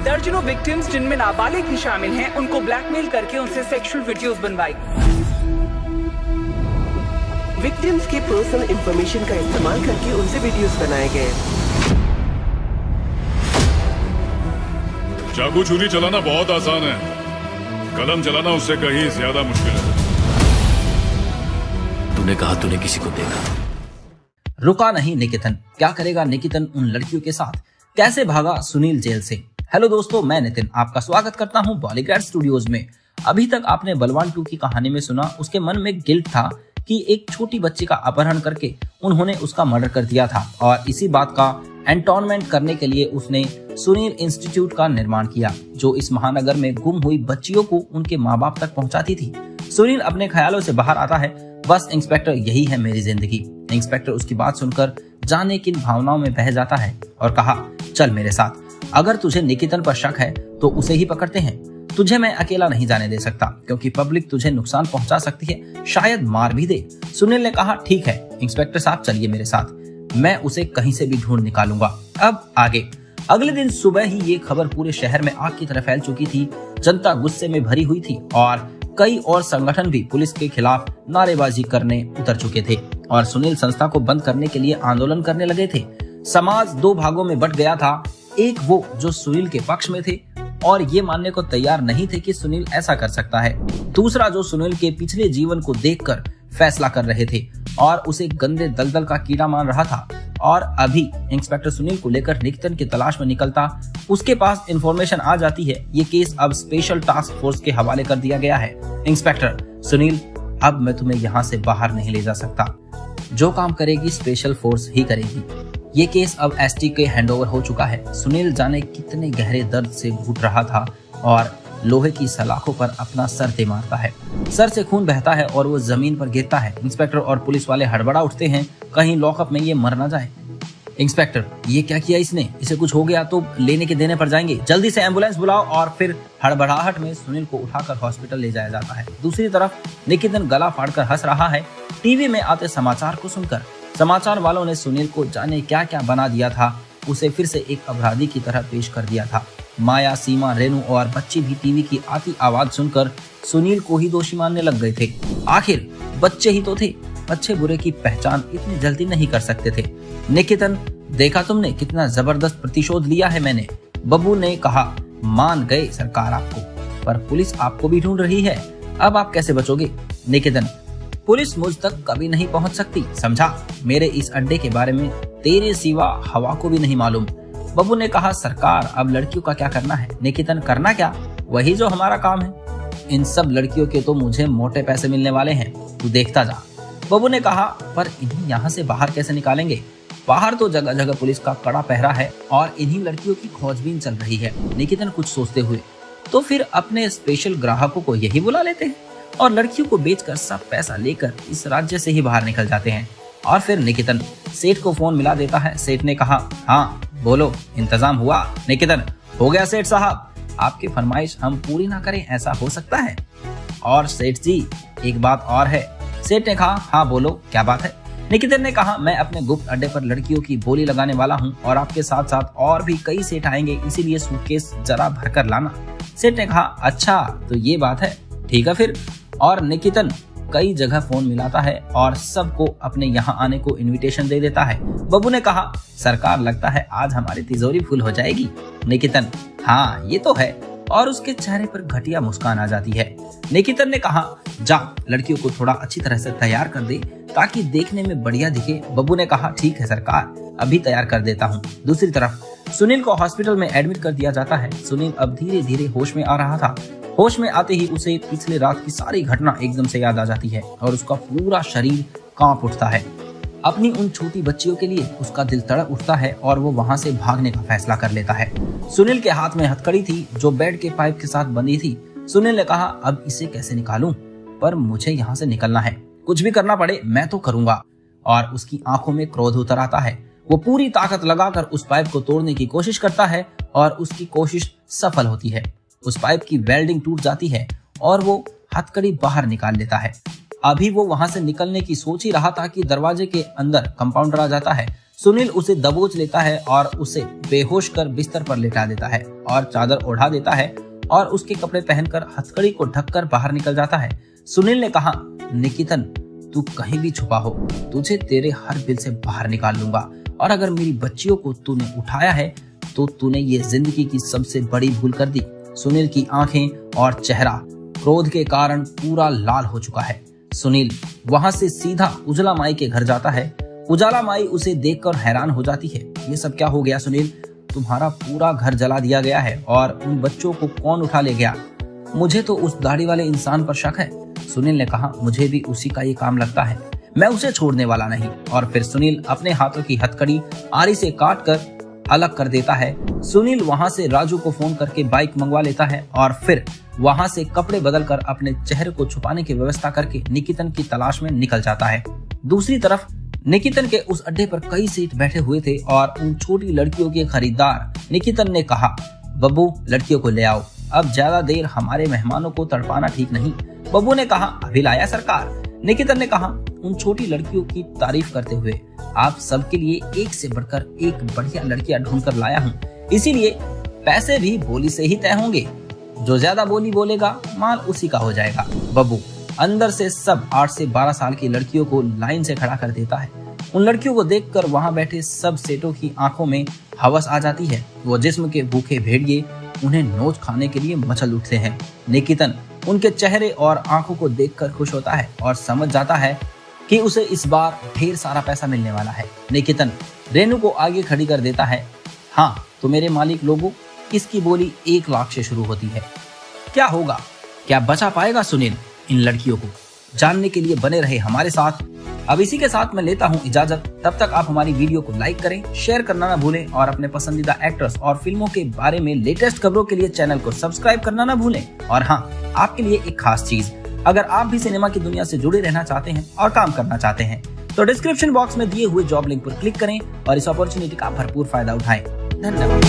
दर्जनों विक्टिम्स जिनमें नाबालिग भी शामिल हैं, उनको ब्लैकमेल करके उनसे सेक्सुअल वीडियोस बनवाई। विक्टिम्स के पर्सनल इंफॉर्मेशन का इस्तेमाल करके उनसे वीडियोस बनाए गए। चाकू छुरी चलाना बहुत आसान है, कलम चलाना उससे कहीं ज्यादा मुश्किल है। तूने कहा तूने किसी को देखा। रुका नहीं निकितन। क्या करेगा निकितन उन लड़कियों के साथ? कैसे भागा सुनील जेल से? हेलो दोस्तों, मैं नितिन आपका स्वागत करता हूं बॉलीग्रैड स्टूडियोज में। अभी तक आपने बलवान 2 की कहानी में सुना, उसके मन में गिल्ट था कि एक छोटी बच्ची का अपहरण करके उन्होंने उसका मर्डर कर दिया था और इसी बात का एंटोनमेंट करने के लिए उसने सुनील इंस्टीट्यूट का निर्माण किया, जो इस महानगर में गुम हुई बच्चियों को उनके माँ बाप तक पहुंचाती थी। सुनील अपने ख्यालों से बाहर आता है, बस इंस्पेक्टर यही है मेरी जिंदगी। इंस्पेक्टर उसकी बात सुनकर जाने किन भावनाओं में बह जाता है और कहा, चल मेरे साथ। अगर तुझे निकितन पर शक है तो उसे ही पकड़ते हैं। तुझे मैं अकेला नहीं जाने दे सकता क्योंकि पब्लिक तुझे नुकसान पहुंचा सकती है, शायद मार भी दे। सुनील ने कहा, ठीक है इंस्पेक्टर साहब, चलिए मेरे साथ, मैं उसे कहीं से भी ढूंढ निकालूंगा। अब आगे। अगले दिन सुबह ही ये खबर पूरे शहर में आग की तरह फैल चुकी थी। जनता गुस्से में भरी हुई थी और कई और संगठन भी पुलिस के खिलाफ नारेबाजी करने उतर चुके थे और सुनील संस्था को बंद करने के लिए आंदोलन करने लगे थे। समाज दो भागों में बंट गया था। एक वो जो सुनील के पक्ष में थे और ये मानने को तैयार नहीं थे कि सुनील ऐसा कर सकता है। दूसरा जो सुनील के पिछले जीवन को देखकर फैसला कर रहे थे और उसे गंदे दलदल का कीड़ा मान रहा था। और अभी इंस्पेक्टर सुनील को लेकर निकितन की तलाश में निकलता उसके पास इंफॉर्मेशन आ जाती है। ये केस अब स्पेशल टास्क फोर्स के हवाले कर दिया गया है। इंस्पेक्टर सुनील, अब मैं तुम्हें यहाँ से बाहर नहीं ले जा सकता। जो काम करेगी स्पेशल फोर्स ही करेगी। ये केस अब एसटी के हैंडओवर हो चुका है। सुनील जाने कितने गहरे दर्द से घुट रहा था और लोहे की सलाखों पर अपना सर दे मारता है। सर से खून बहता है और वो जमीन पर गिरता है। इंस्पेक्टर और पुलिस वाले हड़बड़ा उठते हैं, कहीं लॉकअप में ये मर ना जाए। इंस्पेक्टर, ये क्या किया इसने? इसे कुछ हो गया तो लेने के देने पड़ जाएंगे, जल्दी से एम्बुलेंस बुलाओ। और फिर हड़बड़ाहट में सुनील को उठाकर हॉस्पिटल ले जाया जाता है। दूसरी तरफ निकितन गला फाड़कर हंस रहा है टीवी में आते समाचार को सुनकर। समाचार वालों ने सुनील को जाने क्या क्या बना दिया था, उसे फिर से एक अपराधी की तरह पेश कर दिया था। माया, सीमा, रेनू और बच्ची भी टीवी की आती आवाज सुनकर सुनील को ही दोषी मानने लग गए थे। आखिर बच्चे ही तो थे, अच्छे बुरे की पहचान इतनी जल्दी नहीं कर सकते थे। निकितन, देखा तुमने कितना जबरदस्त प्रतिशोध लिया है मैंने। बब्बू ने कहा, मान गए सरकार आपको, पर पुलिस आपको भी ढूंढ रही है। अब आप कैसे बचोगे? निकितन, पुलिस मुझ तक कभी नहीं पहुंच सकती, समझा? मेरे इस अड्डे के बारे में तेरे सिवा हवा को भी नहीं मालूम। बब्बू ने कहा, सरकार अब लड़कियों का क्या करना है? निकितन, करना क्या, वही जो हमारा काम है। इन सब लड़कियों के तो मुझे मोटे पैसे मिलने वाले हैं, तू देखता जा। बब्बू ने कहा, पर इन्हें यहाँ से बाहर कैसे निकालेंगे? बाहर तो जगह जगह पुलिस का कड़ा पहरा है और इन्हीं लड़कियों की खोजबीन चल रही है। निकितन कुछ सोचते हुए, तो फिर अपने स्पेशल ग्राहकों को यही बुला लेते हैं और लड़कियों को बेचकर सब पैसा लेकर इस राज्य से ही बाहर निकल जाते हैं। और फिर निकितन सेठ को फोन मिला देता है। सेठ ने कहा, हाँ बोलो, इंतजाम हुआ? निकितन, हो गया सेठ साहब, आपकी फरमाइश हम पूरी ना करें ऐसा हो सकता है? और सेठ जी, एक बात और है। सेठ ने कहा, हाँ बोलो, क्या बात है? निकितन ने कहा, मैं अपने गुप्त अड्डे पर लड़कियों की बोली लगाने वाला हूँ और आपके साथ साथ और भी कई सेठ आएंगे, इसीलिए सूटकेस जरा भरकर लाना। सेठ ने कहा, अच्छा तो ये बात है, ठीक है फिर। और निकितन कई जगह फोन मिलाता है और सबको अपने यहाँ आने को इनविटेशन दे देता है। बब्बू ने कहा, सरकार लगता है आज हमारी तिजोरी फुल हो जाएगी। निकितन, हाँ ये तो है। और उसके चेहरे पर घटिया मुस्कान आ जाती है। निकितन ने कहा, जा लड़कियों को थोड़ा अच्छी तरह से तैयार कर दे ताकि देखने में बढ़िया दिखे। बब्बू ने कहा, ठीक है सरकार, अभी तैयार कर देता हूँ। दूसरी तरफ सुनील को हॉस्पिटल में एडमिट कर दिया जाता है। सुनील अब धीरे धीरे होश में आ रहा था। होश में आते ही उसे पिछले रात की सारी घटना एकदम से याद आ जाती है और उसका पूरा शरीर कांप उठता है। अपनी उन छोटी बच्चियों के लिए उसका दिल तड़प उठता है और वो वहां से भागने का फैसला कर लेता है। सुनील के हाथ में हथकड़ी थी जो बेड के पाइप के साथ बंधी थी। सुनील ने कहा, अब इसे कैसे निकालूं? पर मुझे यहाँ से निकलना है, कुछ भी करना पड़े मैं तो करूंगा। और उसकी आंखों में क्रोध उतर आता है। वो पूरी ताकत लगाकर उस पाइप को तोड़ने की कोशिश करता है और उसकी कोशिश सफल होती है। उस पाइप की वेल्डिंग टूट जाती है और वो हथकड़ी बाहर निकाल लेता है। अभी वो वहां से निकलने की सोच ही रहा था कि दरवाजे के अंदर कंपाउंडर आ जाता है। सुनील उसे दबोच लेता है और उसे बेहोश कर बिस्तर पर लेटा देता है और चादर ओढ़ा देता है और उसके कपड़े पहनकर हथकड़ी को ढककर बाहर निकल जाता है। सुनील ने कहा, निकितन तू कहीं भी छुपा हो, तुझे तेरे हर बिल से बाहर निकाल लूंगा और अगर मेरी बच्चियों को तूने उठाया है तो तूने ये जिंदगी की सबसे बड़ी भूल कर दी। सुनील की आंखें और चेहरा क्रोध के कारण पूरा लाल हो चुका है। सुनील वहां से सीधा उजाला माई के घर जाता है। उजाला माई उसे देखकर हैरान हो जाती है। ये सब क्या हो गया सुनील? तुम्हारा पूरा घर जला दिया गया है और उन बच्चों को कौन उठा ले गया? मुझे तो उस दाढ़ी वाले इंसान पर शक है। सुनील ने कहा, मुझे भी उसी का ये काम लगता है, मैं उसे छोड़ने वाला नहीं। और फिर सुनील अपने हाथों की हथकड़ी आरी से काट कर अलग कर देता है। सुनील वहां से राजू को फोन करके बाइक मंगवा लेता है और फिर वहां से कपड़े बदलकर अपने चेहरे को छुपाने की व्यवस्था करके निकितन की तलाश में निकल जाता है। दूसरी तरफ निकितन के उस अड्डे पर कई सीट बैठे हुए थे और उन छोटी लड़कियों के खरीदार निकितन ने कहा, बब्बू लड़कियों को ले आओ, अब ज्यादा देर हमारे मेहमानों को तड़पाना ठीक नहीं। बब्बू ने कहा, अभी लाया सरकार। निकितन ने कहा उन छोटी लड़कियों की तारीफ करते हुए, आप सबके लिए एक से बढ़कर एक बढ़िया लड़कियां ढूंढकर लाया हूँ, इसीलिए पैसे भी बोली से ही तय होंगे। जो ज्यादा बोली बोलेगा माल उसी का हो जाएगा। बब्बू अंदर से सब 8 से 12 साल की लड़कियों को लाइन से खड़ा कर देता है। उन लड़कियों को देखकर वहां बैठे सब सेठों की आंखों में हवस आ जाती है। वो जिस्म के भूखे भेड़िए उन्हें नोच खाने के लिए मचल उठते हैं। निकितन उनके चेहरे और आंखों को देखकर खुश होता है और समझ जाता है कि उसे इस बार ढेर सारा पैसा मिलने वाला है। निकितन रेनू को आगे खड़ी कर देता है। हाँ तो मेरे मालिक लोगों, इसकी बोली 1 लाख से शुरू होती है। क्या होगा? क्या बचा पाएगा सुनील इन लड़कियों को? जानने के लिए बने रहे हमारे साथ। अब इसी के साथ मैं लेता हूँ इजाजत। तब तक आप हमारी वीडियो को लाइक करें, शेयर करना ना भूलें और अपने पसंदीदा एक्टर्स और फिल्मों के बारे में लेटेस्ट खबरों के लिए चैनल को सब्सक्राइब करना ना भूलें। और हाँ, आपके लिए एक खास चीज, अगर आप भी सिनेमा की दुनिया से जुड़े रहना चाहते हैं और काम करना चाहते हैं तो डिस्क्रिप्शन बॉक्स में दिए हुए जॉब लिंक पर क्लिक करें और इस अपॉर्चुनिटी का भरपूर फायदा उठाएं। धन्यवाद।